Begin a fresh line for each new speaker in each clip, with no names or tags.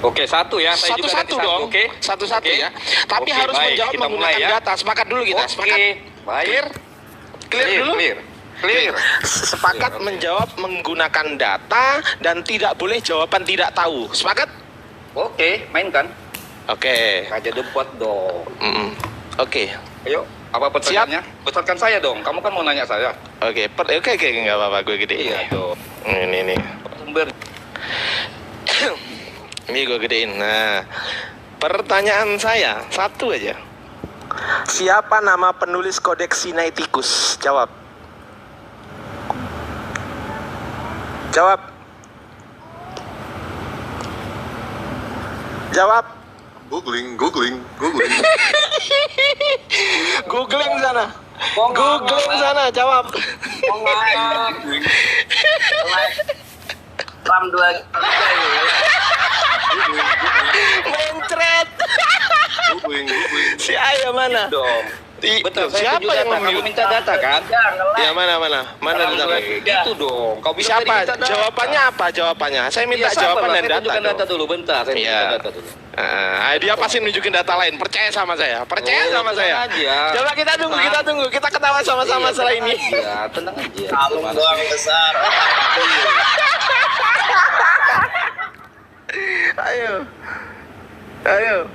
Oke, satu ya. Saya juga
Satu-satu
nanti
dong.
Oke.
Satu-satu
Oke.
ya. Tapi
Oke,
harus
baik.
menjawab
Kita mulai
menggunakan
ya.
data. Sepakat dulu kita. Sepakat.
Oke, baik.
Clear? Clear dulu?
Clear.
Sepakat
Oke.
menjawab menggunakan data dan tidak boleh jawaban tidak tahu. Sepakat?
Oke, mainkan.
Oke.
Aja debat dong.
Oke.
Ayo, apa pertanyaannya? Besarkan saya dong. Kamu kan mau nanya saya.
Oke, nggak apa-apa, gue gedein.
Iya dong.
Ini.
Sumber.
Ini gue gedein. Nah, pertanyaan saya satu aja. Siapa nama penulis Kodeks Sinaiticus? Jawab. Jawab. Jawab.
Googling.
Googling sana. Googling sana, jawab.
Ram 2
Mencret.
Googling.
Si Ayah mana?
Dong. Betul, saya
Siapa
setuju
yang
data. Kamu
memilih?
minta data kan?
Ya mana? Mana data?
Gitu dong. Kau bilang
Siapa?
tadi minta data.
Jawabannya apa? Jawabannya. Saya minta
Iya, sabar
jawaban
lah,
dan
saya
data.
tunjukkan data
dong.
dulu, bentar. Saya
Iya.
tunjukkan data dulu.
Dia pasti nunjukin data lain. Percaya sama saya. Percaya
Oh,
sama
tenang
saya.
aja.
Coba kita tunggu. Kita ketawa sama-sama
Iya,
setelah
tenang
ini.
aja, tenang aja.
kalung
Gimana
doang
sih?
besar.
Ayo.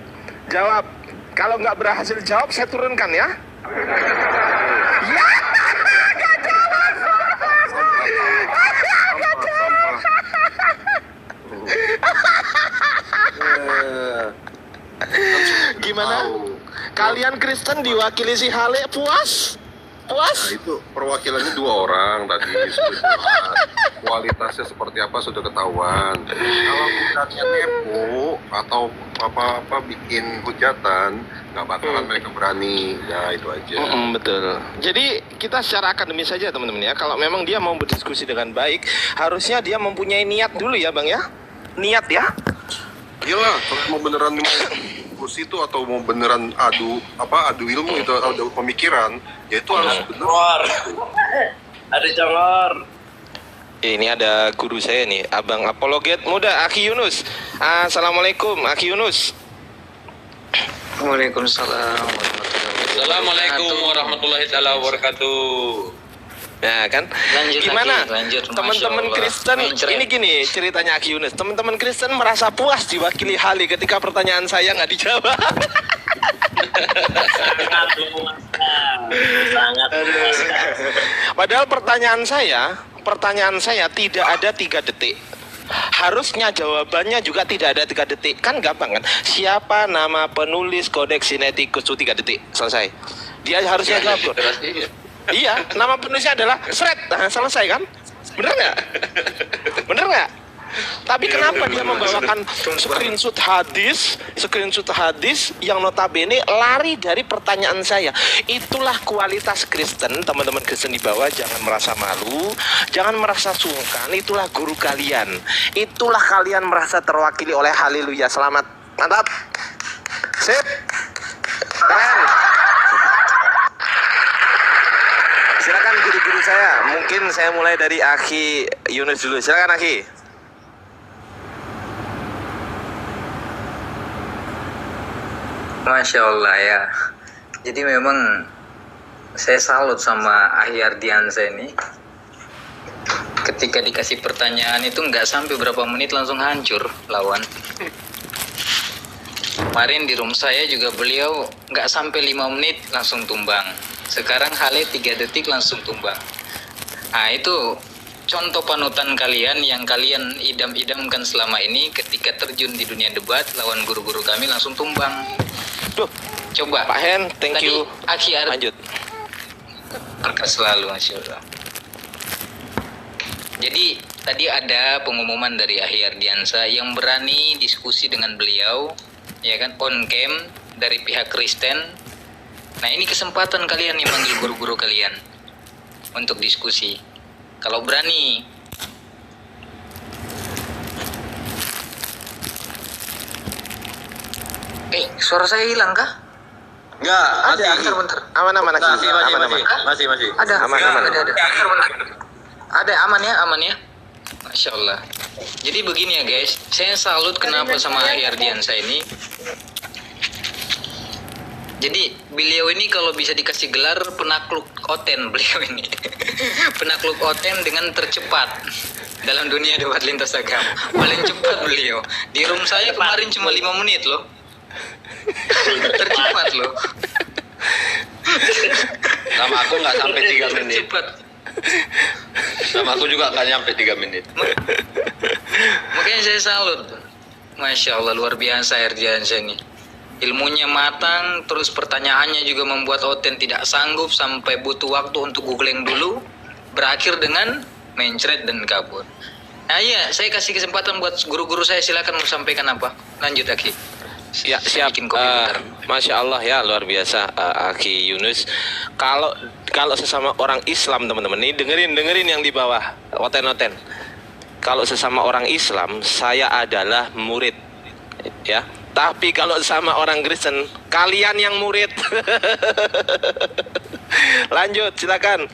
Jawab. Kalau nggak berhasil jawab, saya turunkan ya. Gimana? Kalian Kristen diwakili si Hale puas?
Nah,
Puas?
itu perwakilannya 2 orang tadi sudah jelas. Kualitasnya seperti apa sudah ketahuan. Kalau bukannya nepo atau apa bikin hujatan, nggak bakalan mereka berani. Ya itu aja.
Betul. Jadi kita secara akademis saja teman-teman ya. Kalau memang dia mau berdiskusi dengan baik, harusnya dia mempunyai niat dulu ya bang ya. Niat ya.
Iyalah, kalau mau beneran mau diskusi itu atau mau beneran adu ilmu itu adu pemikiran, ya itu harus bener.
Congor. Ada congor.
Ini ada guru saya nih, Abang Apologet Muda, Aki Yunus. Assalamualaikum, Aki Yunus.
Waalaikumsalam.
Assalamualaikum warahmatullahi wabarakatuh.
Nah kan,
Lanjut
gimana
lagi, lanjut.
teman-teman
Masya Allah.
Kristen?
Mencret.
Ini gini ceritanya Aki Yunus. Teman-teman Kristen merasa puas diwakili Hali ketika pertanyaan saya nggak dijawab.
Sangat memuaskan. Sangat memuaskan.
Padahal pertanyaan saya tidak ada 3 detik. Harusnya jawabannya juga tidak ada 3 detik. Kan gampang kan? Siapa nama penulis Kodeks Sinaiticus? 3 detik selesai. Dia harusnya jawab. Iya, nama penulisnya adalah Sret. Nah, selesai kan? Bener nggak? Bener nggak? Tapi kenapa dia membawakan screenshot hadis yang notabene lari dari pertanyaan saya? Itulah kualitas Kristen, teman-teman Kristen di bawah. Jangan merasa malu, jangan merasa sungkan. Itulah guru kalian. Itulah kalian merasa terwakili oleh haleluya. Selamat, mantap, sip, keren. Silakan guru-guru saya. Mungkin saya mulai dari Aki Yunus dulu. Silakan Aki.
Masya Allah ya. Jadi memang saya salut sama Ahy Ardiansyah ini. Ketika dikasih pertanyaan itu nggak sampai berapa menit langsung hancur lawan. Kemarin di room saya juga beliau nggak sampai 5 menit langsung tumbang. Sekarang Hale 3 detik langsung tumbang. Nah itu contoh panutan kalian yang kalian idam-idamkan selama ini. Ketika terjun di dunia debat lawan guru-guru kami langsung tumbang.
Duh,
Coba
Pak Hen, thank
tadi
you.
Aki
Lanjut.
selalu Masya Allah. Jadi tadi ada pengumuman dari Ahy Ardiansyah yang berani diskusi dengan beliau, ya kan, on cam dari pihak Kristen. Nah ini kesempatan kalian nih manggil guru-guru kalian untuk diskusi. Kalau berani. Suara saya hilang kah?
Enggak,
Ada, bentar.
Aman Aki.
masih,
Aman.
masih.
Ada,
Aman.
ada. Ada, aman ya, aman ya. Masya Allah. Jadi begini ya guys, saya salut kenapa sama Ardiansyah ini. Jadi beliau ini kalau bisa dikasih gelar penakluk Oten beliau ini. Penakluk Oten dengan tercepat dalam dunia debat lintas agama. Paling cepat beliau. Di room saya kemarin cuma 5 menit loh. Tercepat loh.
Sama aku nggak sampai 3 menit.
Tercepat.
Sama aku juga nggak nyampe 3 menit.
Makanya saya salut. Masya Allah luar biasa Ardiansyah ini. Ilmunya matang, terus pertanyaannya juga membuat Oten tidak sanggup sampai butuh waktu untuk googling dulu, berakhir dengan mencret dan kabur. Nah iya, saya kasih kesempatan buat guru-guru saya, silakan mau sampaikan apa. Lanjut Aki.
Ya siap.
Bikin kopi bentar.
Masya Allah ya luar biasa Aki Yunus. Kalau sesama orang Islam teman-teman ini dengerin yang di bawah Oten. Kalau sesama orang Islam saya adalah murid ya. Tapi kalau sama orang Kristen, kalian yang murid. Lanjut, silakan.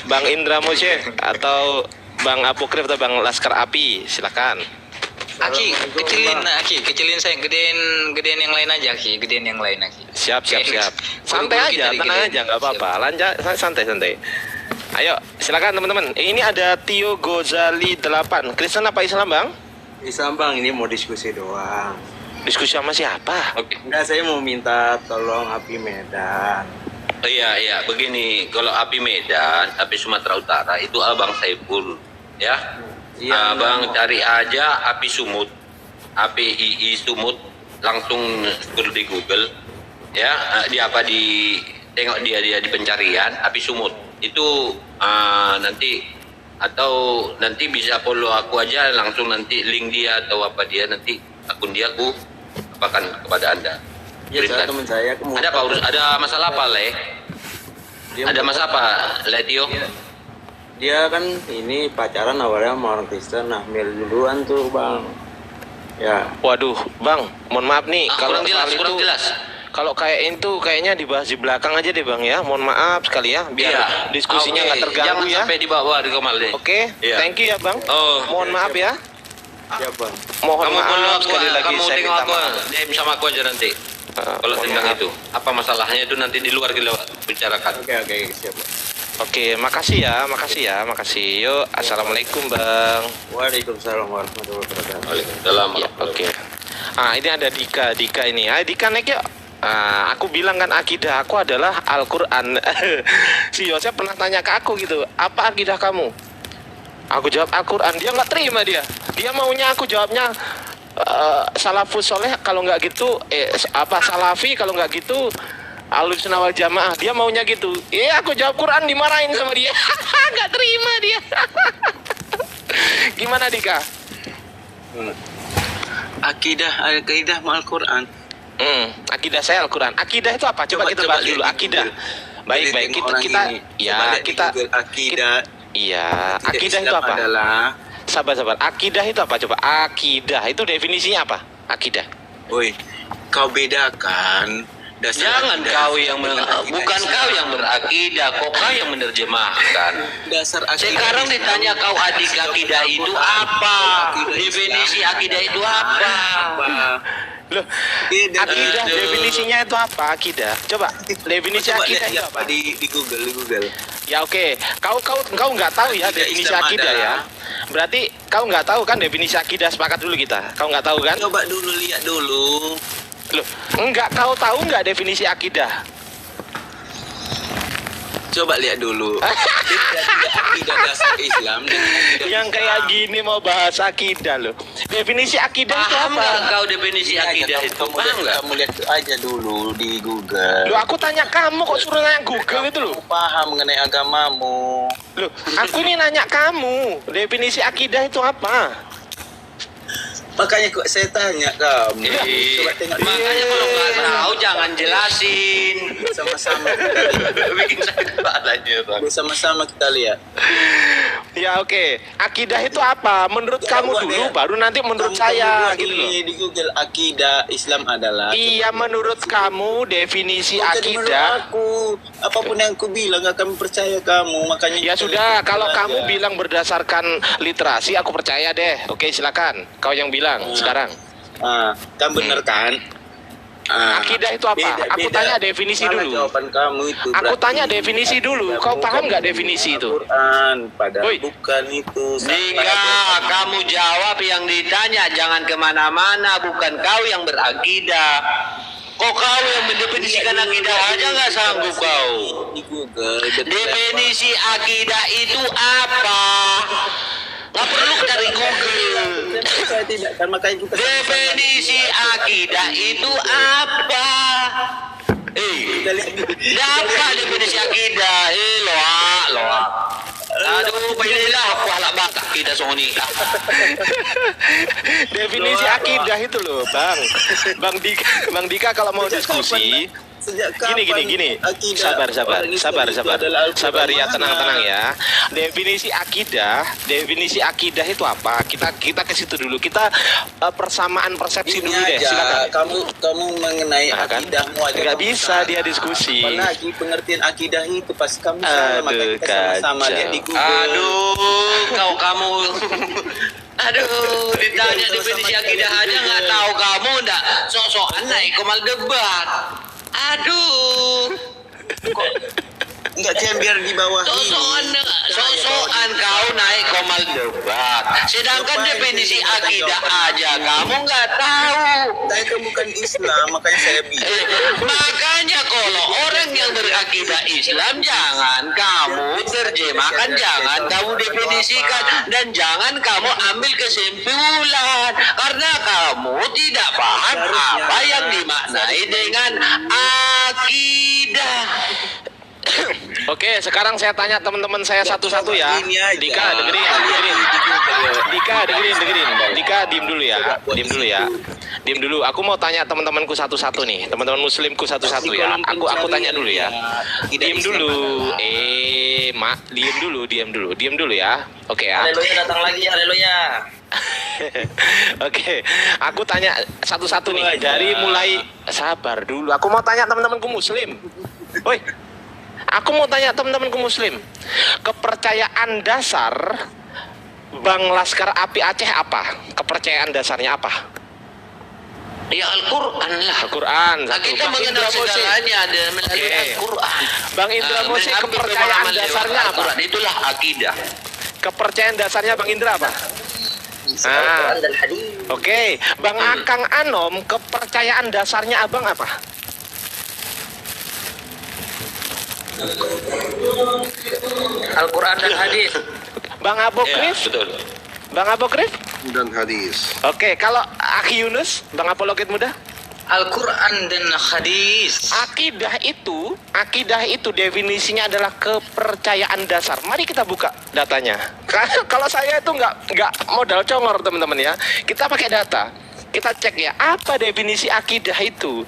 Bang Indra Moshe atau Bang Apokrif atau Bang Laskar Api, silakan.
Aki, kecilin saya, gedein yang lain aja Aki, gedein yang lain Aki.
Siap.
Oke.
Santai
Buru-buru
aja,
kita
tenang
digedein.
aja, nggak apa-apa. Lanjut, santai. Ayo, silakan teman-teman. Ini ada Tio Gozali 8. Kristen apa Islam, Bang?
Islam bang, ini mau diskusi doang.
Diskusi sama siapa?
Oke.
Enggak, saya mau minta tolong Api Medan.
Iya, begini. Kalau api Medan, api Sumatera Utara itu Abang Saiful, ya.
Iya,
Abang cari aja api Sumut, api II Sumut, langsung search di Google, ya. Tengok dia di pencarian api Sumut itu nanti bisa follow aku aja langsung, nanti link dia atau apa dia, nanti akun dia aku apakan kepada Anda.
Iya, saya teman saya.
Ada apa ada masalah apa, Le? Ada masalah apa, Le Tio?
Dia kan ini pacaran awalnya sama orang Kristen, nah mil duluan tuh bang. Ya.
Waduh, Bang, mohon maaf nih
Kurang jelas,
soal
kurang
itu,
jelas.
Kalau kayak itu kayaknya dibahas di belakang aja deh, Bang ya. Mohon maaf sekali ya, biar
Iya.
diskusinya
Oke,
nggak terganggu
jangan
ya.
sampai dibawa di kamar deh.
Oke,
Iya.
thank you ya, Bang.
Oh.
Mohon maaf ya.
Ya bang.
Mohon
Kamu
maaf
follow aku,
sekali lagi
kamu
saya
tengok
minta
aku,
maaf.
DM sama aku aja nanti. Kalau
mohon
tentang
maaf.
itu, apa masalahnya itu nanti di luar kita bicarakan.
Oke, siap bang.
Oke, makasih ya. Yuk, assalamualaikum, Bang.
Waalaikumsalam warahmatullahi wabarakatuh.
Waalaikumsalam.
Ya, oke. Ini ada Dika ini. Dika naik yuk. Aku bilang kan akidah aku adalah Al-Quran. Si Yosef pernah tanya ke aku gitu, apa akidah kamu? Aku jawab Al-Quran. Dia nggak terima dia maunya aku jawabnya salafus soleh, kalau nggak gitu salafi, kalau nggak gitu Ahlussunnah wal Jamaah. Dia maunya gitu. Aku jawab Quran, dimarahin sama dia. Nggak terima dia. Gimana Dika?
Akidah Al-Quran.
Akidah saya Al-Quran. Akidah itu apa? Coba kita bahas dulu akidah. Baik. Akidah itu apa?
Adalah
Sabar. Akidah itu apa? Coba. Akidah itu definisinya apa? Akidah.
woi, kau bedakan dasar
Jangan
akidah
kau yang
dengan akidah
bukan
Islam.
kau yang berakidah, kau yang menerjemahkan.
Dasar akidah
Sekarang
Islam.
ditanya kau adik akidah itu apa? Definisi akidah itu apa?
Loh,
Beda.
akidah
Aduh.
definisinya itu apa? Akidah. Coba definisi
Coba
akidah
lihat
itu apa?
di Google.
Ya oke. Kau nggak tahu ya
Akidah
definisi
Islam
akidah ya.
adalah-
Berarti kau nggak tahu kan definisi akidah, sepakat dulu kita. Kau nggak tahu kan?
Coba dulu lihat dulu.
Loh, enggak, kau tahu nggak definisi akidah?
Coba lihat dulu. Akidah dasar Islam dengan akidah
Yang
Islam.
kayak gini mau bahas akidah loh. Definisi akidah itu
Paham nggak
apa?
kau definisi
Ini aja,
akidah
kamu-
itu?
kamu
Paham
lihat-
nggak?
Kamu lihat aja dulu di Google.
Loh, aku tanya kamu kok suruh nanya Google itu loh.
Kamu paham mengenai agamamu.
Loh, aku ini nanya kamu. Definisi akidah itu apa?
Makanya kok saya tanya kamu. Coba tengok
Makanya kalau nggak tahu jangan jelasin.
sama-sama.
Bikin saya kepalanya, Bang.
Bersama-sama kita lihat.
Ya oke. Akidah itu apa? Menurut kamu dulu, baru nanti menurut saya gitu loh.
Di Google akidah Islam adalah.
Iya, menurut kamu definisi akidah.
Aku apapun yang aku bilang akan percaya kamu, makanya.
Ya sudah, kalau kamu bilang berdasarkan literasi, aku percaya deh. Oke, silakan. Kau yang bilang sekarang.
Kan bener kan?
Akidah itu apa? Aku tanya definisi
Salah
dulu.
jawaban kamu itu.
Aku
berarti
tanya definisi dulu. Kau paham nggak definisi itu?
Al-Quran, padahal
Woi.
bukan itu.
Dika, kamu jawab yang ditanya, jangan kemana-mana, bukan kau yang berakidah. Kok kau yang mendefinisikan akidah aja nggak sanggup kau?
Di Google.
Definisi akidah itu apa? Nggak perlu dari Google.
Saya tidak kan makanya kita.
Definisi akidah itu apa? Apa definisi akidah? Loa. Aduh, pilihlah aku halak batak kita soni.
Definisi akidah itu loh, Bang. Bang Dika kalau mau diskusi, gini. Sabar ya, tenang ya. Definisi akidah itu apa? Kita ke situ dulu. Kita persamaan persepsi dulu deh. Silakan.
Kamu mengenai akidahmu aja.
Nggak bisa dia diskusi.
Apalagi pengertian akidah itu pas kamu salah, makanya kita sama-sama lihat di Google.
Aduh, kamu. Aduh, ditanya definisi akidah aja nggak tahu kamu ndak sok-sokan naik komal debat. Aduh,
Enggak biar di bawah
sosokan kau naik komal debat. Sedangkan definisi akidah aja kamu nggak tahu.
Saya kan bukan Islam, makanya saya bilang.
Makanya kalau orang yang berakidah Islam jangan kamu terjemahkan, jangan kamu definisikan, dan jangan kamu ambil kesimpulan karena kamu tidak paham apa yang dimaknai dengan akidah.
Oke, sekarang saya tanya teman-teman saya satu-satu ya. Dika, dengerin. Dika, diem dulu. Aku mau tanya teman-temanku satu-satu nih. Teman-teman muslimku satu-satu ya. Aku tanya dulu ya. Diem dulu. Diem dulu ya. Oke ya.
Haleluya, datang lagi, haleluya.
Oke, aku tanya satu-satu nih. Dari mulai, sabar dulu. Aku mau tanya teman-temanku muslim. Woi, aku mau tanya teman-temanku muslim. Kepercayaan dasar Bang Laskar Api Aceh apa? Kepercayaan dasarnya apa?
Ya Al-Quran lah.
Al-Quran.
Kita mengenal segalanya melalui Al-Quran.
Bang Indra Mosi, kepercayaan dasarnya apa?
Al-Quran itulah akidah.
Kepercayaan dasarnya Bang Indra apa? Oke, Bang Akang Anom, kepercayaan dasarnya abang apa?
Al-Quran dan hadis.
Bang Apokrif?
Betul.
Bang Apokrif?
Dan hadis.
Oke, kalau Akhi Yunus, Bang Apologit Muda?
Al-Quran dan hadis.
Akidah itu definisinya adalah kepercayaan dasar. Mari kita buka datanya. Kalau saya itu nggak modal congor teman-teman ya. Kita pakai data. Kita cek ya, apa definisi akidah itu.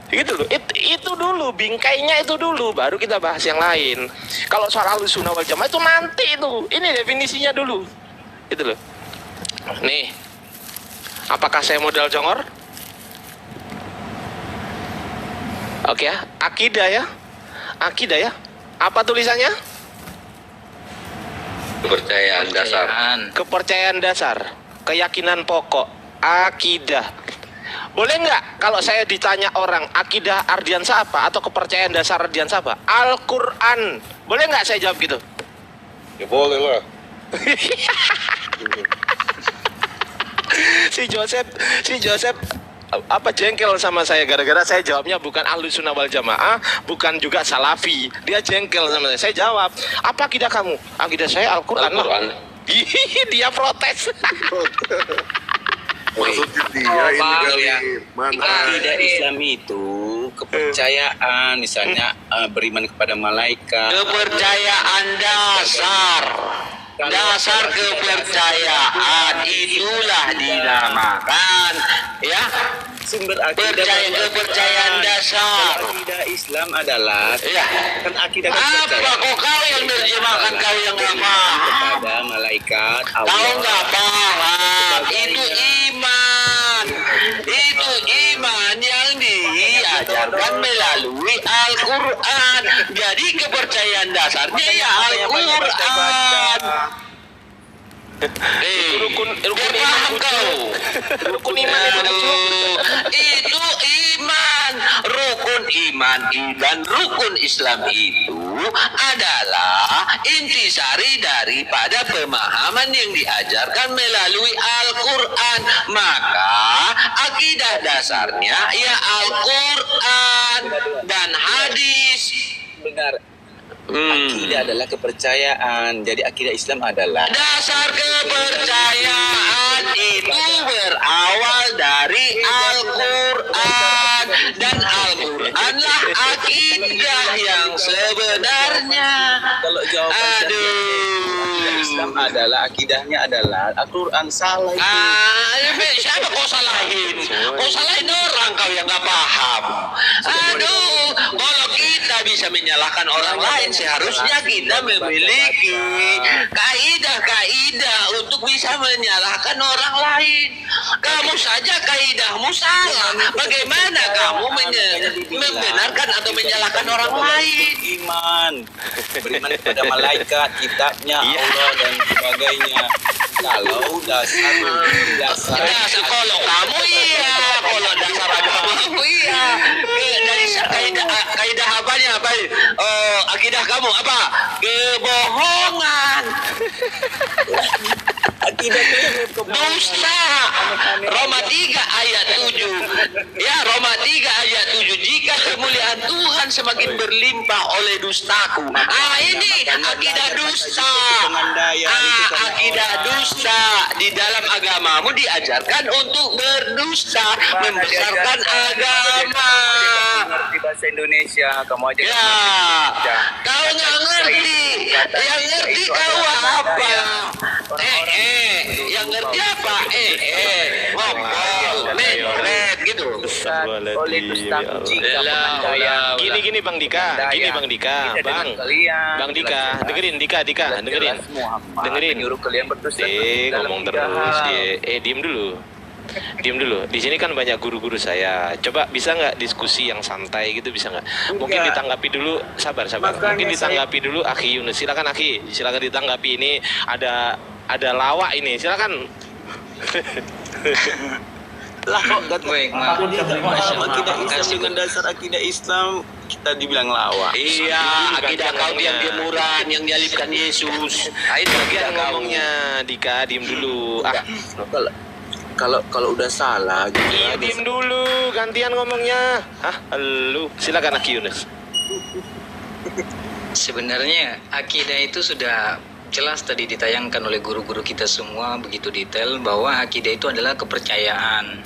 Gitu loh. Itu dulu, bingkainya itu dulu, baru kita bahas yang lain. Kalau soal Ahlussunnah wal Jamaah itu nanti itu. Ini definisinya dulu. Gitu loh. Nih. Apakah saya modal congor? Oke ya, akidah ya. Apa tulisannya?
Kepercayaan dasar.
Kepercayaan dasar, keyakinan pokok, akidah. Boleh nggak kalau saya ditanya orang akidah Ardiansa apa atau kepercayaan dasar Ardiansa apa? Al-Quran. Boleh nggak saya jawab gitu?
Ya boleh lah.
si Joseph apa jengkel sama saya gara-gara saya jawabnya bukan Ahlussunnah wal Jamaah, bukan juga Salafi. Dia jengkel sama saya. Saya jawab, apa akidah kamu? Akidah saya Al-Quran lah. Dia protes.
Maksudnya dia ini mana?
Akidah Islam itu kepercayaan, misalnya beriman kepada malaikat.
Kepercayaan dasar. Dasar kepercayaan itulah dinamakan ya
sumber akidah
kepercayaan dasar.
akidah Islam adalah
Iya.
kan akidah
Apa kok kau yang terjemahkan, kau yang nggak paham?
kepada malaikat
Kau
Allah.
nggak paham. Itu iman. Itu iman yang diajarkan melalui Al-Quran. Jadi kepercayaan dasarnya ya Al-Quran.
Rukun
paham kau?
Rukun iman itu
Itu iman. Rukun iman dan rukun Islam itu adalah intisari daripada pemahaman yang diajarkan melalui Al-Quran. Maka akidah dasarnya ya Al-Quran dan hadis.
Benar. Akidah adalah kepercayaan. Jadi akidah Islam adalah
Dasar kepercayaan itu berawal dari Al-Quran. Dan Al-Quranlah akidah yang sebenarnya.
kalau jawaban
Aduh.
Islam adalah akidahnya adalah Al-Quran, salah itu.
Siapa kau salahin? Kau salahin orang kau yang gak paham. Aduh, kalau kita bisa menyalahkan orang lain, seharusnya kita memiliki kaidah-kaidah untuk bisa menyalahkan orang lain. Kamu saja kaidahmu salah. Bagaimana kamu membenarkan atau menyalahkan orang lain?
Beriman kepada malaikat, kitabnya, Allah dan sebagainya. Kalau dasar
Kalau kamu iya, kalau dasar agamamu iya. Dari kaidah apanya apa? Akidah kamu apa? Kebohongan.
akidahnya
Dusta. Roma 3 ayat 7. Ya, Roma 3 ayat 7. Jika kemuliaan Tuhan semakin berlimpah oleh dustaku. Ini akidah dusta. Akidah dusta. Di dalam agamamu diajarkan untuk berdusta, membesarkan agama.
ngerti bahasa Indonesia, kamu aja
Ya, kau nggak ngerti. Yang ngerti kau apa? Yang ngerti apa? Ngomong, melet gitu.
oleh dusta jika
Elah,
Gini Bang Dika, Bang Dika, dengerin Dika, dengerin.
menyuruh kalian berdusta
Ngomong terus, diem dulu. Di sini kan banyak guru-guru saya. Coba bisa nggak diskusi yang santai gitu, bisa nggak? Mungkin ditanggapi dulu, sabar. Mungkin ditanggapi dulu Akhi Yunus. Silakan Akhi, silakan ditanggapi. Ini ada lawak ini, silakan.
lah kok
Baik, maaf.
akidah Islam dengan dasar akidah Islam kita dibilang lawak.
Iya, akidah kau yang jemuran, yang dialihkan Yesus. Itu akidah kau.
Ngomongnya Dika, diem dulu.
Kalau udah salah gitu.
Iya, diem dulu, gantian ngomongnya. Lu silakan Akhi Yunus.
Sebenarnya akidah itu sudah jelas tadi ditayangkan oleh guru-guru kita semua begitu detail bahwa akidah itu adalah kepercayaan.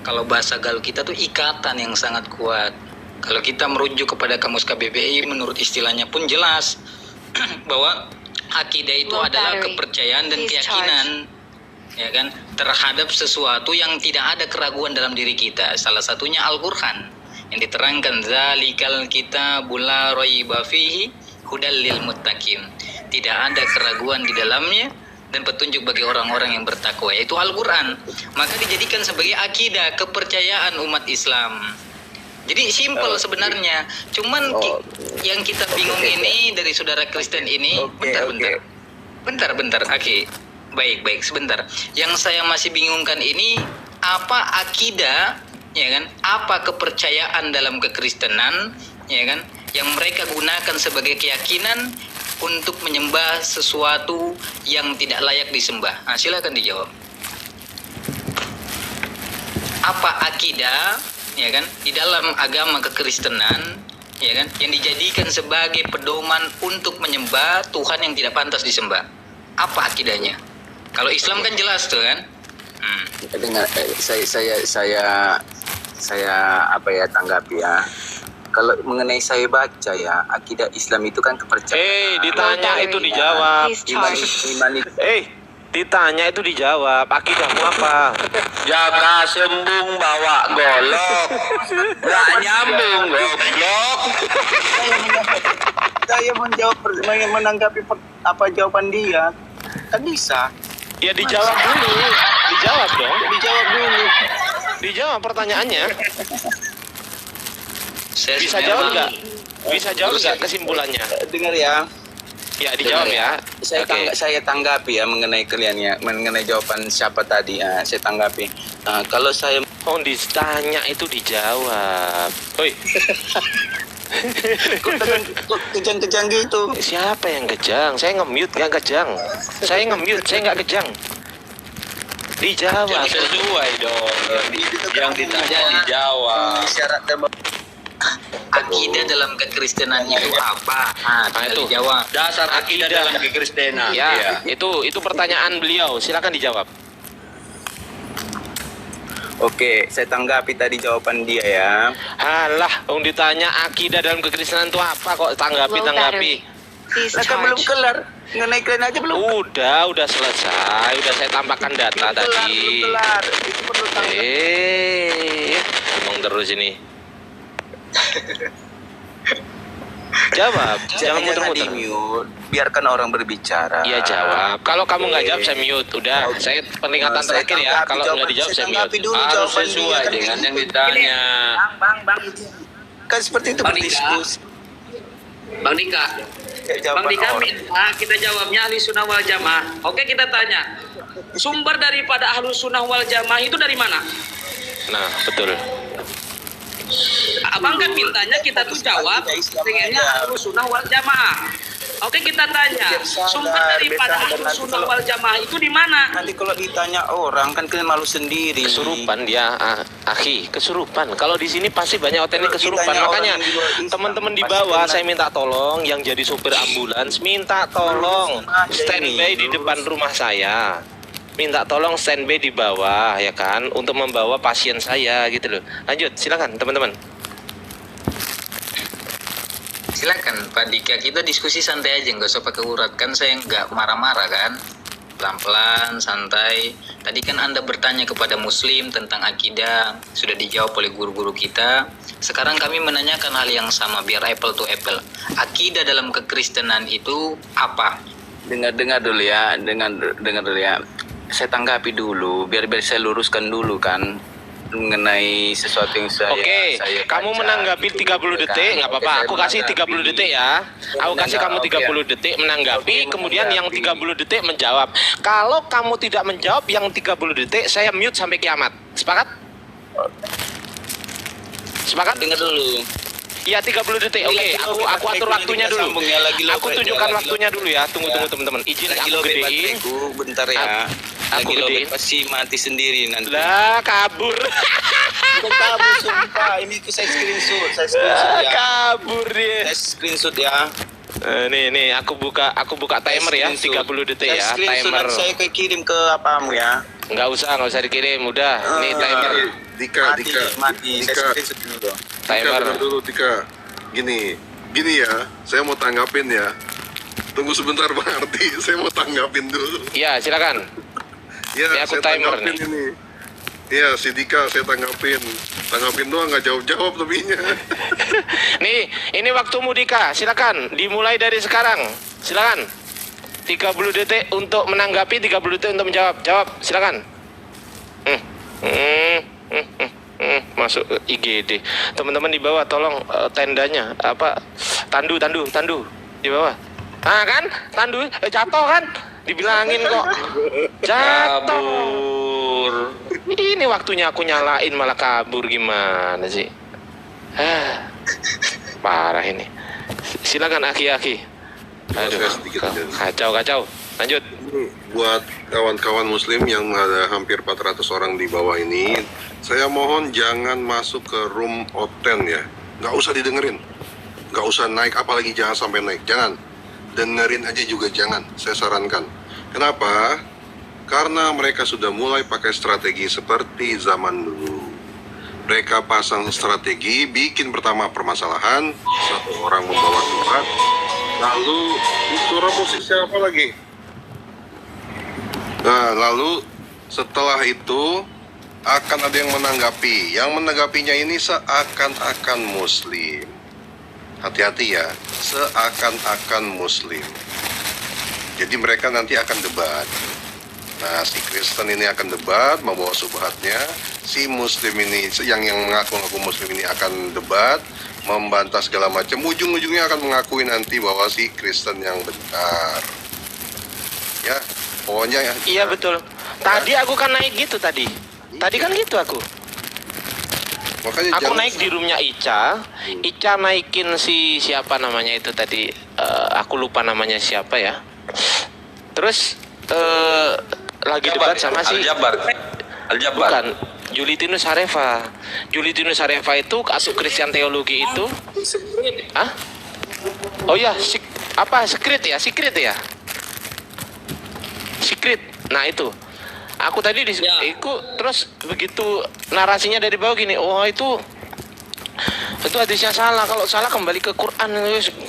Kalau bahasa gaul kita tuh ikatan yang sangat kuat. Kalau kita merujuk kepada Kamus KBBI menurut istilahnya pun jelas bahwa akidah itu adalah kepercayaan dan keyakinan, ya kan, terhadap sesuatu yang tidak ada keraguan dalam diri kita. Salah satunya Al-Qur'an yang diterangkan zalikal kitabul la raiba fihi hudal lil muttaqin. Tidak ada keraguan di dalamnya dan petunjuk bagi orang-orang yang bertakwa, yaitu Al-Qur'an. Maka dijadikan sebagai akidah, kepercayaan umat Islam. Jadi simpel sebenarnya. Cuman yang kita bingung ini dari saudara Kristen ini, bentar, Aki. Baik, sebentar. Yang saya masih bingungkan ini apa akidah, ya kan? Apa kepercayaan dalam kekristenan, ya kan? Yang mereka gunakan sebagai keyakinan untuk menyembah sesuatu yang tidak layak disembah. Nah, silakan dijawab. Apa akidah, ya kan, di dalam agama kekristenan, ya kan, yang dijadikan sebagai pedoman untuk menyembah Tuhan yang tidak pantas disembah? Apa akidahnya? Kalau Islam kan jelas tuh kan.
Dengar, saya apa ya tanggapi ya. Kalau mengenai saya baca ya, akidah Islam itu kan kepercayaan.
Ditanya itu dijawab.
Iman itu
Ditanya itu dijawab. Akidahmu apa?
Jaka sembung bawa golok. Nggak nyambung goblok.
Saya menanggapi apa jawaban dia. Kan bisa.
Ya dijawab dulu. Dijawab dong.
Dijawab dulu.
Dijawab pertanyaannya.
Saya
Bisa
sebenarnya-
jawab nggak? Bisa jawab nggak kesimpulannya?
Dengar ya.
Ya dijawab ya. Oke.
Saya tanggapi ya mengenai kalian ya, mengenai jawaban siapa tadi. Saya tanggapi. Kalau saya
Oh ditanya itu dijawab. Hoi.
kok kejang-kejang gitu.
Siapa yang kejang? Saya nge-mute nggak kejang. Saya nge-mute, saya nggak kejang. Dijawab.
Yang sesuai dong. Yang ditanya dijawab.
Syarat dan
Akidah dalam kekristenan itu apa?
Nah, itu.
Dijawab.
Dasar akidah dalam kekristenan.
Ya, itu pertanyaan beliau. Silakan dijawab.
Oke, saya tanggapi tadi jawaban dia ya.
Halah,ung ditanya akidah dalam kekristenan itu apa kok tanggapi.
Lah kan belum kelar. Mengenai kalian aja belum.
Udah selesai. Udah saya tambahkan data
Belum
tadi.
kelar. Itu perlu tanggapi.
Ngomong terus ini. Jawab, jangan muter-muter.
di-mute. Biarkan orang berbicara.
Iya jawab. Kalau kamu nggak jawab saya mute. Udah, saya peringatan
Saya
terakhir ya.
tanggapi
Kalau nggak
jawaban-
dijawab saya
tanggapi
mute.
dulu
Harus
jawaban
sesuai
dia, kan
dengan yang ditanya.
Kan seperti itu
Bang Dika.
berdiskusi.
Bang Dika,
Kayak jawaban
Bang Dika
orang.
minta kita jawabnya ahli sunnah wal jamaah. Oke, kita tanya. Sumber daripada ahlu sunnah wal jamaah itu dari mana?
Nah, betul.
Abang kan mintanya kita tuh jawab pengennya ahlu sunnah wal jamaah. Oke, kita tanya. Sumber daripada ahlu sunnah wal jamaah itu di mana?
Nanti kalau ditanya orang kan kalian malu sendiri.
Kesurupan dia, akhi, kesurupan. Kalau di sini pasti banyak otentik
Kalau
kesurupan.
ditanya orang
Makanya
yang di luar Islam,
teman-teman di
pasti
bawah
kena.
saya minta tolong yang jadi supir ambulans minta tolong standby di depan rumah saya. Minta tolong standby di bawah ya kan untuk membawa pasien saya gitu loh. Lanjut, silakan teman-teman.
Silakan Pak Dika, kita diskusi santai aja, nggak usah pakai urat. Kan saya nggak marah-marah kan, pelan-pelan, santai. Tadi kan Anda bertanya kepada Muslim tentang akidah, sudah dijawab oleh guru-guru kita. Sekarang kami menanyakan hal yang sama, biar apple to apple. Akidah dalam kekristenan itu apa?
Dengar dulu ya, dengar dulu ya. Saya tanggapi dulu, biar saya luruskan dulu kan mengenai sesuatu yang
Oke, kamu
baca
menanggapi
gitu,
30
kan.
detik, nggak apa-apa.
Oke,
Aku
saya
kasih 30 detik ya. Aku kasih kamu 30 detik menanggapi,
Oke,
kemudian yang
menanggapi.
30 detik menjawab. Kalau kamu tidak menjawab yang 30 detik, saya mute sampai kiamat. Sepakat? Sepakat?
Dengar dulu.
Iya 30 detik. Oke, aku atur waktunya dulu. Aku tunjukkan waktunya dulu ya. Tunggu teman-teman. Izin
Lagi
aku
lobet
gedein.
bateraiku, bentar ya.
Aku
Lagi lobet
gedein.
pasti mati sendiri nanti.
Lah kabur.
Bukan kabur sumpah, ini saya screenshot ya.
Kabur dia.
Saya screenshot ya.
Nih aku buka timer ya. 30 detik ya. Timer.
Saya kirim ke apamu ya.
Nggak usah dikirim. Udah. Nih timer.
Dika.
Mati. Saya
Dika.
screenshot dulu dong.
Timer.
Dika, dulu Dika. Gini ya, saya mau tanggapin ya. Tunggu sebentar Bang Arti, saya mau tanggapin dulu.
Iya, silakan.
Ya,
Ini aku
saya
timer
tanggapin
nih.
ini. Iya, si Dika saya tanggapin. Tanggapin doang, nggak jawab-jawab lebihnya.
Nih, ini waktumu Dika. Silakan. Dimulai dari sekarang. Silakan. 30 detik untuk menanggapi, 30 detik untuk menjawab. Jawab, silakan. Masuk ke IGD. Teman-teman di bawah tolong tendanya apa tandu di bawah. Ah kan? Tandu jatuh kan? Dibilangin kok. Jatuh.
Kabur.
Ini waktunya aku nyalain malah kabur gimana sih? Parah ini. Silakan aki-aki. Aduh,
Sedikit aja.
kacau. Lanjut.
Ini buat kawan-kawan muslim yang ada hampir 400 orang di bawah ini, saya mohon jangan masuk ke room oten ya. Nggak usah didengerin. Nggak usah naik, apalagi jangan sampai naik. Jangan. Dengerin aja juga jangan, saya sarankan. Kenapa? Karena mereka sudah mulai pakai strategi seperti zaman dulu. Mereka pasang strategi, bikin pertama permasalahan, satu orang membawa surat, lalu suara musik siapa lagi? Nah, lalu setelah itu akan ada yang menanggapi. Yang menanggapinya ini seakan-akan Muslim. Hati-hati ya, seakan-akan Muslim. Jadi mereka nanti akan debat. Nah, si Kristen ini akan debat, membawa subhatnya. Si Muslim ini, yang mengaku-ngaku Muslim ini akan debat, membantah segala macam. Ujung-ujungnya akan mengakui nanti bahwa si Kristen yang benar. Ya, pokoknya ya.
Iya betul. Tadi aku kan naik gitu tadi. Tadi kan gitu aku.
Makanya
Aku
jangan
naik di roomnya Ica. Ica naikin si siapa namanya itu tadi. Aku lupa namanya siapa ya. Terus lagi debat sama si
Al-Jabbar.
bukan Julitinus Harefa. Julitinus Harefa itu asuk Kristen teologi itu. Ah? Oh ya, apa secret ya? Secret ya? Secret. Nah itu. Aku tadi ikut terus begitu narasinya dari bawah gini. Oh itu hadisnya salah. Kalau salah kembali ke Quran.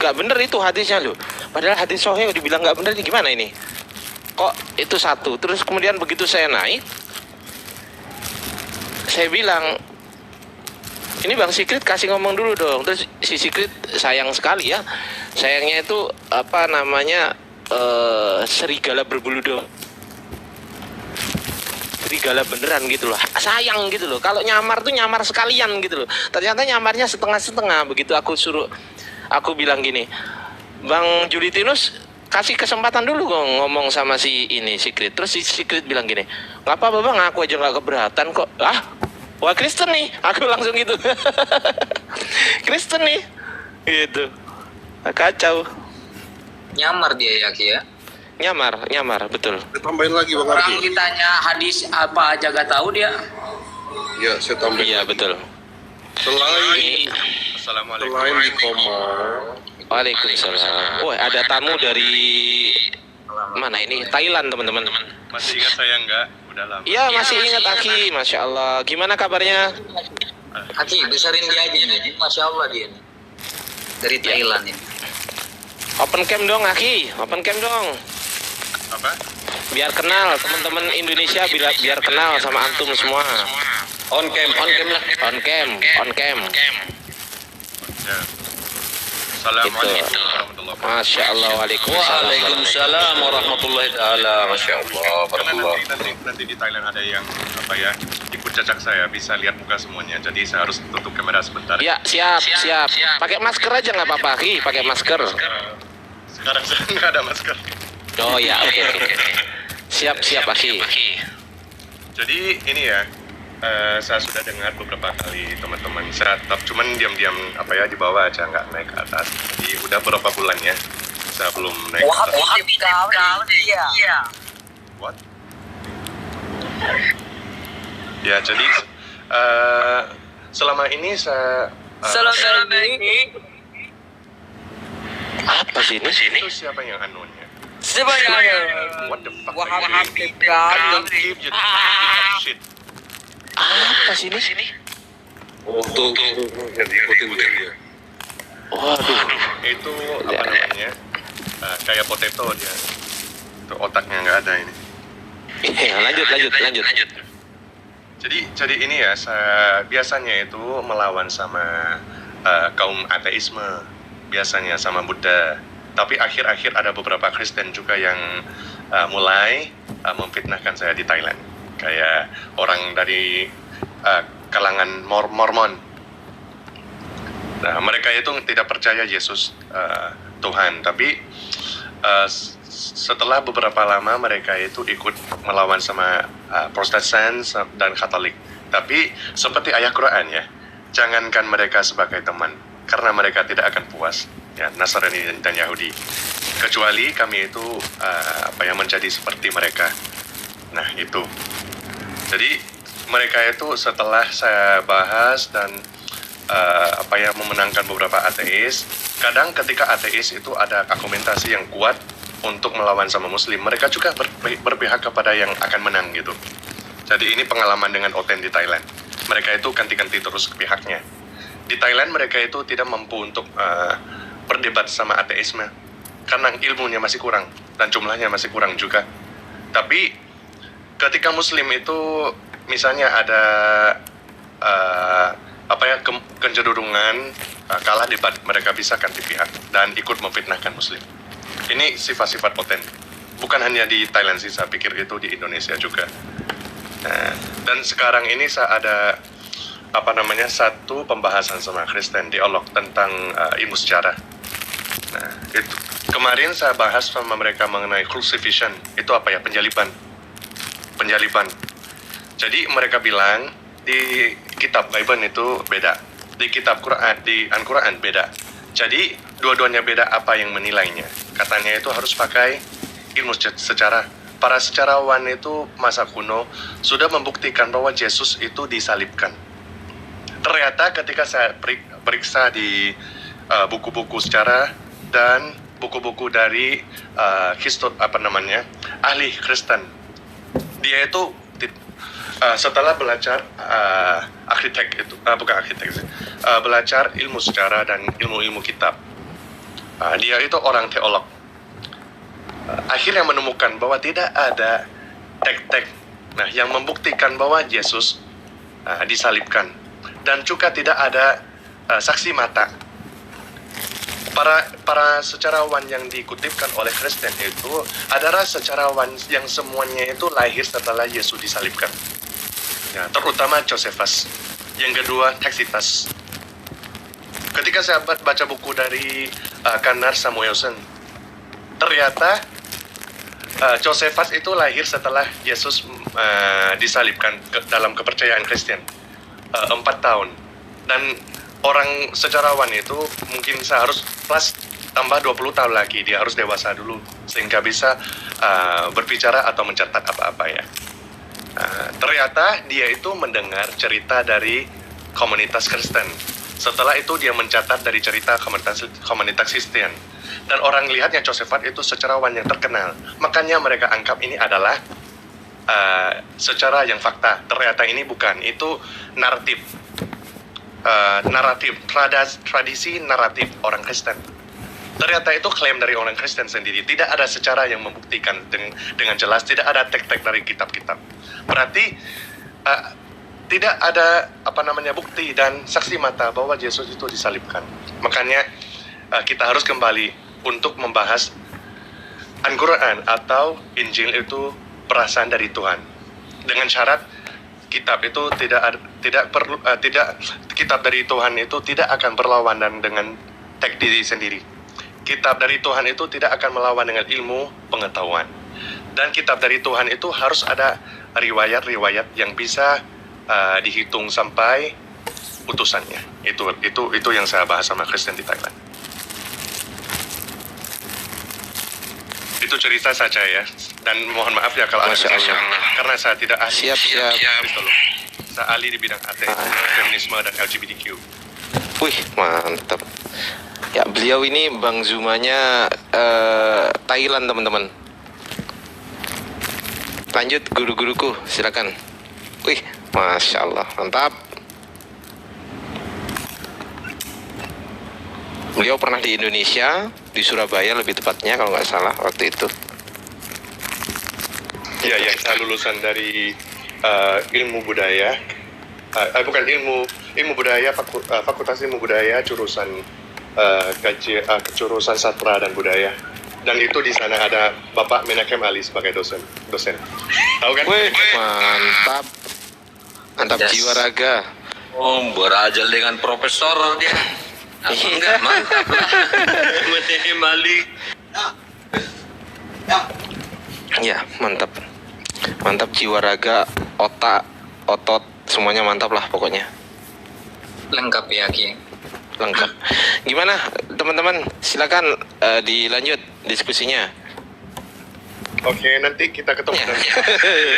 Nggak bener itu hadisnya loh. Padahal hadis sahih dibilang nggak bener, ini gimana ini? Kok itu satu. Terus kemudian begitu saya naik, saya bilang, ini Bang Sikrit kasih ngomong dulu dong. Terus si Sikrit sayang sekali ya. Sayangnya itu apa namanya, serigala berbulu dong. Serigala beneran gitu loh. Sayang gitu loh. Kalau nyamar tuh nyamar sekalian gitu loh. Ternyata nyamarnya setengah-setengah. Begitu aku bilang gini, Bang Julitinus kasih kesempatan dulu ngomong sama si Sikrit. Terus si Sikrit bilang gini, nggak apa-apa Bang, aku aja nggak keberatan kok. Wah Kristen nih, aku langsung gitu. Kristen nih, gitu. Kacau.
Nyamar dia ya Ki ya.
Nyamar, betul.
saya tambahin lagi Bang
Orang
Ardi.
ditanya hadis apa aja gak tahu dia.
Ya, saya tambahin.
Iya betul.
Selain
Assalamualaikum.
di koma,
Waalaikumsalam. Wah, ada tamu dari mana ini? Thailand teman-teman.
Masih ingat saya enggak? Udah lama.
Iya masih ingat Aki, Masya Allah. Gimana kabarnya?
Aki, besarin dia aja nih. Masya Allah dia nih. Dari Thailand ini.
Open cam dong Aki, open cam dong.
Apa?
Biar kenal teman-teman Indonesia, biar kenal sama antum semua.
On cam lah.
On cam.
Ya. Assalamualaikum
Gitu.
warahmatullahi wabarakatuh.
Masya Allah, waalaikumsalam.
Waalaikumsalam warahmatullahi taala. Masya Allah.
Karena
Barakallah.
nanti di Thailand ada yang apa ya, ikut jejak saya, bisa lihat muka semuanya. Jadi saya harus tutup kamera sebentar.
Ya siap. Pakai masker aja nggak apa-apa Aki, pakai masker.
Sekarang saya nggak ada masker.
Oh ya, oke. Siap Aki.
Jadi ini ya, saya sudah dengar beberapa kali teman-teman saya tetap cuman diam-diam apa ya di bawah aja, nggak naik ke atas. Jadi udah berapa bulan ya saya belum naik ke atas. What? Ya jadi selama ini saya
Apa sih ini?
itu siapa yang anunya? What the fuck?
Wahabi.
I don't give you shit.
Apa sih ini?
oh tuh, jadi ikutin dia.
Waduh.
Itu apa namanya? Kayak potato dia. Itu otaknya nggak ada ini.
Lanjut.
Jadi ini ya, biasanya itu melawan sama kaum ateisme, biasanya sama Buddha. Tapi akhir-akhir ada beberapa Kristen juga yang mulai memfitnahkan saya di Thailand. Kayak orang dari kalangan Mormon. Nah, mereka itu tidak percaya Yesus Tuhan, tapi setelah beberapa lama mereka itu ikut melawan sama Protestan dan Katolik. Tapi seperti ayat Quran ya, jangankan mereka sebagai teman, karena mereka tidak akan puas, ya, Nasrani dan Yahudi, kecuali kami itu menjadi seperti mereka. Nah itu. Jadi mereka itu setelah saya bahas dan memenangkan beberapa ateis, kadang ketika ateis itu ada argumentasi yang kuat untuk melawan sama Muslim, mereka juga berpihak kepada yang akan menang gitu. Jadi ini pengalaman dengan Oten di Thailand. Mereka itu ganti-ganti terus pihaknya. Di Thailand mereka itu tidak mampu untuk berdebat sama ateisme karena ilmunya masih kurang dan jumlahnya masih kurang juga. Tapi ketika Muslim itu misalnya ada kecenderungan kalah debat, mereka bisa ganti pihak dan ikut memfitnahkan Muslim. Ini sifat-sifat poten. Bukan hanya di Thailand sih, saya pikir itu di Indonesia juga. Dan sekarang ini saya ada satu pembahasan sama Kristen, dialog tentang ilmu sejarah. Nah, itu kemarin saya bahas sama mereka mengenai crucifixion. Itu apa ya? Penjaliban. Jadi mereka bilang di kitab Bible itu beda, di kitab Quran, di Al-Quran beda. Jadi dua-duanya beda. Apa yang menilainya? Katanya itu harus pakai ilmu sejarah. Para sejarawan itu masa kuno sudah membuktikan bahwa Yesus itu disalibkan. Ternyata ketika saya periksa di buku-buku sejarah dan buku-buku dari ahli Kristen, dia itu setelah belajar belajar ilmu sejarah dan ilmu-ilmu kitab, dia itu orang teolog. Akhirnya menemukan bahwa tidak ada teks-teks yang membuktikan bahwa Yesus disalibkan, dan juga tidak ada saksi mata. Para sejarawan yang dikutipkan oleh Kristen itu adalah sejarawan yang semuanya itu lahir setelah Yesus disalibkan. Ya, terutama Josephus. Yang kedua, Tacitus. Ketika saya baca buku dari Gunnar Samuelson, ternyata Josephus itu lahir setelah Yesus disalibkan dalam kepercayaan Kristen 4 tahun. Dan orang sejarawan itu mungkin seharus plus tambah 20 tahun lagi, dia harus dewasa dulu sehingga bisa berbicara atau mencatat apa-apa ya. Ternyata dia itu mendengar cerita dari komunitas Kristen. Setelah itu dia mencatat dari cerita komunitas Kristen. Dan orang lihatnya Josephus itu sejarawan yang terkenal. Makanya mereka anggap ini adalah sejarah yang fakta. Ternyata ini bukan, itu naratif. Tradisi naratif orang Kristen. Ternyata itu klaim dari orang Kristen sendiri. Tidak ada sejarah yang membuktikan dengan jelas. Tidak ada teks-teks dari kitab-kitab. Berarti tidak ada bukti dan saksi mata bahwa Yesus itu disalibkan. Makanya kita harus kembali untuk membahas Al-Quran atau Injil itu perasaan dari Tuhan. Dengan syarat kitab itu kitab dari Tuhan itu tidak akan berlawanan dengan teks diri sendiri. Kitab dari Tuhan itu tidak akan melawan dengan ilmu pengetahuan. Dan kitab dari Tuhan itu harus ada riwayat-riwayat yang bisa dihitung sampai putusannya. Itu yang saya bahas sama Kristen di Thailand. Itu cerita saja ya. Dan mohon maaf ya kalau ada kesalahan, karena saya tidak ahli.
Siap.
Gitu loh. Saya ahli di bidang ateisme, feminisme dan LGBTQ.
Wih, mantap. Ya, beliau ini Bang Zumanya Thailand, teman-teman. Lanjut, guru-guruku, silakan. Wih, Masya Allah, mantap. Beliau pernah di Indonesia, di Surabaya lebih tepatnya kalau nggak salah waktu itu.
Ya, yang saya lulusan dari ilmu budaya, bukan ilmu budaya, Fakultas Ilmu Budaya, jurusan jurusan sastra dan budaya. Dan itu di sana ada Bapak Menakem Ali sebagai dosen. Tahu kan?
Wih, mantap. Mantap jiwa raga.
Oh, berajal dengan profesor dia. Apa enggak? Mantap lah. Menakem Ali.
Ya, mantap. Mantap jiwa raga, otak, otot, semuanya mantap lah pokoknya.
Lengkap ya, Ki.
Lengkap. Gimana teman-teman? Silakan dilanjut diskusinya.
Oke, nanti kita ketemu.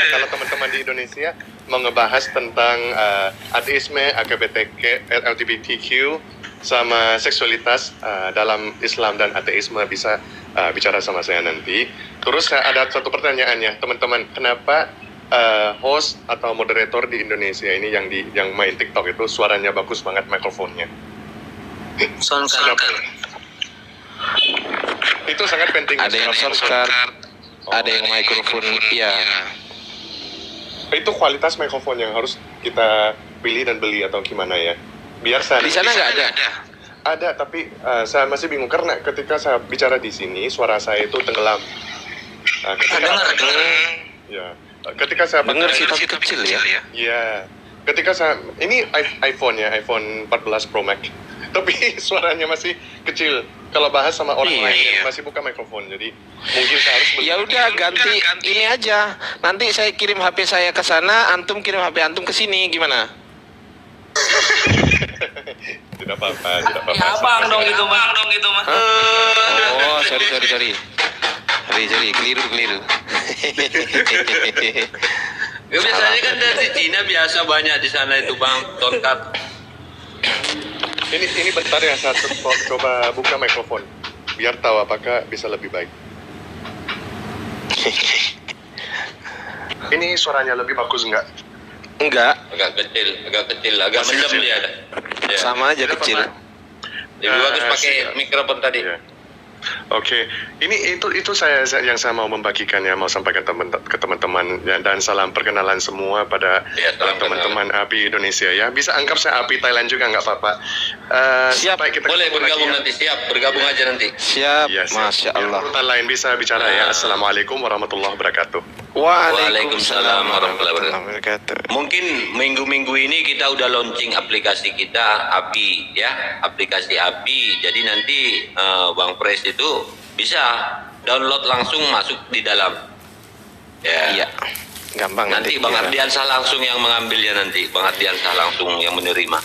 Kalau teman-teman di Indonesia mau ngebahas tentang ateisme, LGBTQ, sama seksualitas dalam Islam dan ateisme, bisa bicara sama saya nanti. Terus ada satu pertanyaannya, teman-teman, kenapa host atau moderator di Indonesia ini yang main TikTok itu suaranya bagus banget mikrofonnya?
Sound card.
Itu sangat penting.
Ada yang sound card, ada yang mikrofon, iya.
Itu kualitas mikrofon yang harus kita pilih dan beli atau gimana ya? Biar saya
Di sana nggak ada.
ada, tapi saya masih bingung karena ketika saya bicara di sini suara saya itu tenggelam. Nah,
Dengar.
ya, ketika saya
Dengar
pakai-
sih tapi kecil ya.
Iya. Ketika saya ini iPhone ya, iPhone 14 Pro Max. Tapi suaranya masih kecil. Kalau bahas sama orang
Iya.
lain yang masih buka mikrofon. Jadi mungkin saya harus beli.
Ya udah ganti ini aja. Nanti saya kirim HP saya ke sana, antum kirim HP antum ke sini, gimana?
Tidak apa-apa, tidak apa-apa.
Ya abang dong itu mah.
Oh, sorry, keliru.
Ya, biasanya kan dari Cina biasa banyak di sana itu bang, tongkat.
Ini bentar ya, saya coba buka mikrofon. Biar tahu apakah bisa lebih baik. Ini suaranya lebih bagus nggak?
Enggak,
Agak kecil, agak
Masih
mendem
kecil.
dia ada. Ya.
sama aja
Tidak
kecil.
apa-apa.
Lebih bagus pakai
siap.
mikrofon tadi.
Iya. Oke, itu saya yang saya mau membagikan ya, mau sampaikan ke teman-teman ya, dan salam perkenalan semua pada
Ya, salam
teman-teman API Indonesia ya. Bisa anggap saya API Thailand juga nggak apa-apa.
Siap.
Sampai kita
Boleh
ketemu
bergabung
lagi ya.
nanti, siap bergabung aja nanti.
Siap,
Iya, siap.
Masya
Yang
Allah.
urutan lain bisa bicara ya. Assalamualaikum warahmatullahi wabarakatuh.
Waalaikumsalam warahmatullahi wabarakatuh.
Mungkin minggu-minggu ini kita udah launching aplikasi kita API ya, aplikasi API. Jadi nanti Bang Pres itu bisa download langsung masuk di dalam. Ya.
Iya, gampang
Nanti Bang Ardiansah langsung yang mengambilnya nanti, Bang Ardiansah langsung yang menerima.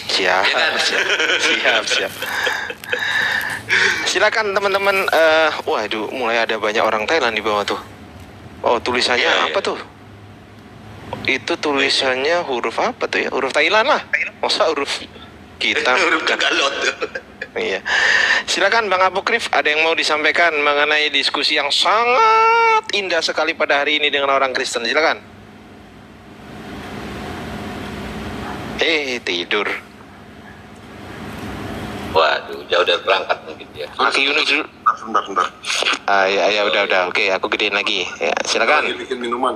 Siap,
Ya kan?
siap. Silakan teman-teman. Waduh, mulai ada banyak orang Thailand di bawah tuh. Oh, tulisannya
Iya,
apa
iya.
tuh? Itu tulisannya huruf apa tuh ya? Huruf Thailand lah. Masa huruf kita?
Huruf Tagalog.
Iya. Silakan Bang Apokrif, ada yang mau disampaikan mengenai diskusi yang sangat indah sekali pada hari ini dengan orang Kristen. Silakan. Tidur.
Waduh, jauh dari berangkat mungkin ya.
Aki Yunus dulu.
Bentar.
Ya udah. Oke, aku gedein lagi. Ya,
Saya
silakan.
lagi bikin minuman.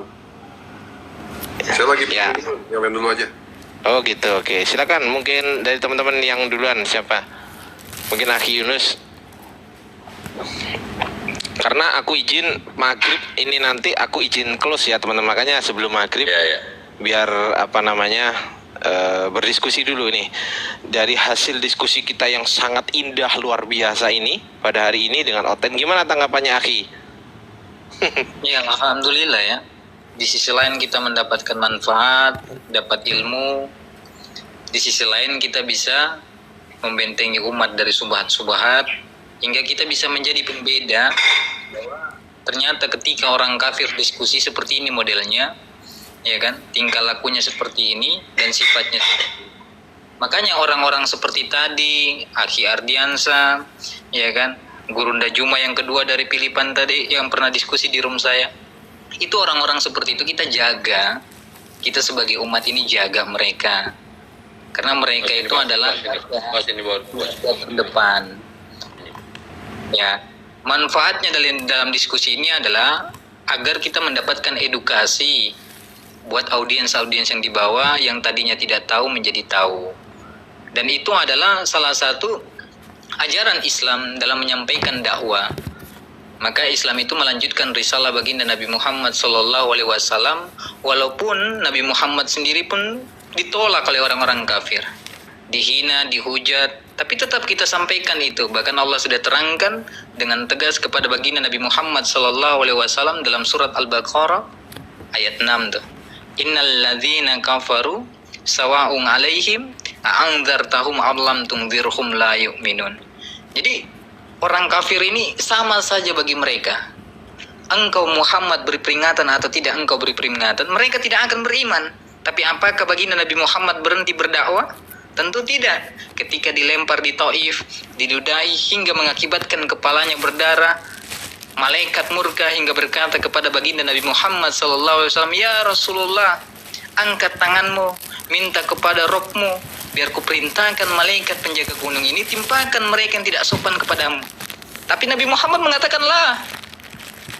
Saya lagi bikin
Ya.
minuman. Ngamen dulu aja.
Oh gitu, oke. Silakan. Mungkin dari teman-teman yang duluan siapa? Mungkin Aki Yunus. Karena aku izin maghrib ini nanti aku izin close ya teman-teman. Makanya sebelum maghrib
Ya.
biar berdiskusi dulu nih dari hasil diskusi kita yang sangat indah luar biasa ini pada hari ini dengan Oten. Gimana tanggapannya Aki?
Ya, alhamdulillah ya. Di sisi lain kita mendapatkan manfaat, dapat ilmu. Di sisi lain kita bisa membentengi umat dari subhat-subhat hingga kita bisa menjadi pembeda bahwa ternyata ketika orang kafir diskusi seperti ini modelnya, ya kan, tingkah lakunya seperti ini dan sifatnya seperti ini. Makanya orang-orang seperti tadi, Aki Ardiansah, ya kan, Gurunda Juma yang kedua dari Pilipan tadi yang pernah diskusi di room saya, itu orang-orang seperti itu kita jaga, kita sebagai umat ini jaga mereka, karena mereka itu adalah terdepan. Ya, manfaatnya dalam diskusi ini adalah agar kita mendapatkan edukasi buat audiens-audiens yang di bawah yang tadinya tidak tahu menjadi tahu. Dan itu adalah salah satu ajaran Islam dalam menyampaikan dakwah. Maka Islam itu melanjutkan risalah baginda Nabi Muhammad SAW, walaupun Nabi Muhammad sendiri pun ditolak oleh orang-orang kafir, dihina, dihujat, tapi tetap kita sampaikan itu. Bahkan Allah sudah terangkan dengan tegas kepada baginda Nabi Muhammad SAW dalam surat Al-Baqarah ayat 6 tuh. Innal ladzina kafaru sawa'un 'alaihim a'andzartahum am lam tunzirhum la yu'minun. Jadi orang kafir ini sama saja bagi mereka. Engkau Muhammad beri peringatan atau tidak engkau beri peringatan, mereka tidak akan beriman. Tapi apakah baginda Nabi Muhammad berhenti berdakwah? Tentu tidak. Ketika dilempar di Taif, diludahi hingga mengakibatkan kepalanya berdarah, malaikat murka hingga berkata kepada baginda Nabi Muhammad SAW, "Ya Rasulullah, angkat tanganmu, minta kepada Rabbmu, biar kuperintahkan malaikat penjaga gunung ini timpakan mereka yang tidak sopan kepadamu." Tapi Nabi Muhammad mengatakan, "Lah,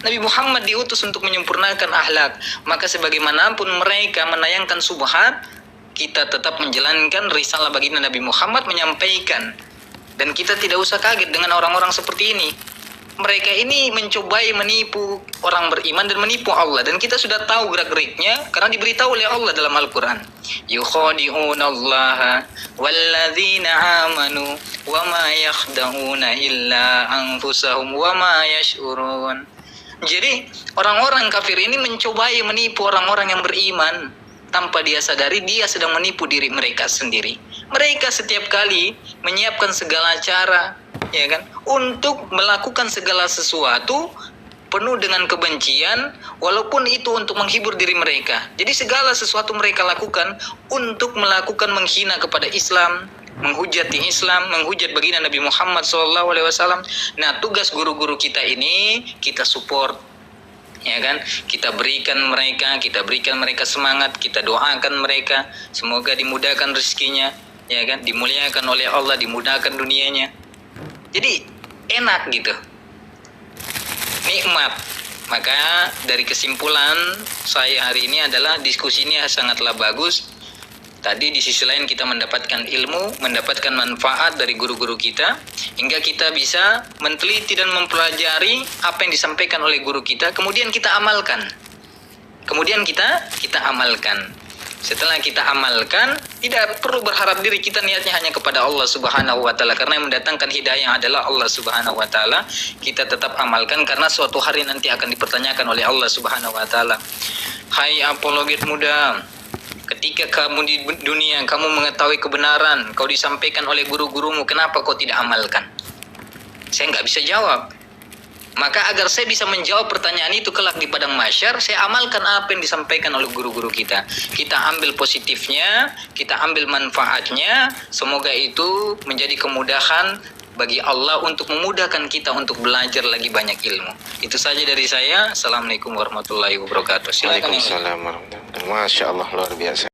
Nabi Muhammad diutus untuk menyempurnakan akhlak. Maka sebagaimanapun mereka menayangkan subhat, kita tetap menjalankan risalah baginda Nabi Muhammad menyampaikan. Dan kita tidak usah kaget dengan orang-orang seperti ini. Mereka ini mencobai menipu orang beriman dan menipu Allah, dan kita sudah tahu gerak-geriknya karena diberitahu oleh Allah dalam Al-Qur'an. Yukhadi'unallaha walladzina amanu wa ma yakhda'una illa anfusahum wa ma yash'urun. Jadi orang-orang kafir ini mencobai menipu orang-orang yang beriman. Tanpa dia sadari, dia sedang menipu diri mereka sendiri. Mereka setiap kali menyiapkan segala cara, ya kan, untuk melakukan segala sesuatu penuh dengan kebencian, walaupun itu untuk menghibur diri mereka. Jadi segala sesuatu mereka lakukan untuk melakukan menghina kepada Islam, menghujati Islam, menghujat baginda Nabi Muhammad SAW. Nah, tugas guru-guru kita ini kita support, ya kan, kita berikan mereka semangat, kita doakan mereka semoga dimudahkan rezekinya, ya kan, dimuliakan oleh Allah, dimudahkan dunianya. Jadi enak gitu, nikmat. Maka dari kesimpulan saya hari ini adalah diskusi ini sangatlah bagus. Tadi di sisi lain kita mendapatkan ilmu, mendapatkan manfaat dari guru-guru kita, hingga kita bisa meneliti dan mempelajari apa yang disampaikan oleh guru kita, kemudian kita amalkan. Setelah kita amalkan, tidak perlu berharap diri kita niatnya hanya kepada Allah Subhanahu wa taala, karena yang mendatangkan hidayah adalah Allah Subhanahu wa taala. Kita tetap amalkan karena suatu hari nanti akan dipertanyakan oleh Allah Subhanahu wa taala. Hai apologet muda, ketika kamu di dunia, kamu mengetahui kebenaran, kau disampaikan oleh guru-gurumu, kenapa kau tidak amalkan? Saya nggak bisa jawab. Maka agar saya bisa menjawab pertanyaan itu kelak di padang mahsyar, saya amalkan apa yang disampaikan oleh guru-guru kita. Kita ambil positifnya, kita ambil manfaatnya, semoga itu menjadi kemudahan bagi Allah untuk memudahkan kita untuk belajar lagi banyak ilmu. Itu saja dari saya. Assalamualaikum warahmatullahi wabarakatuh. Silakan.
Waalaikumsalam warahmatullahi wabarakatuh. Masya Allah, luar biasa.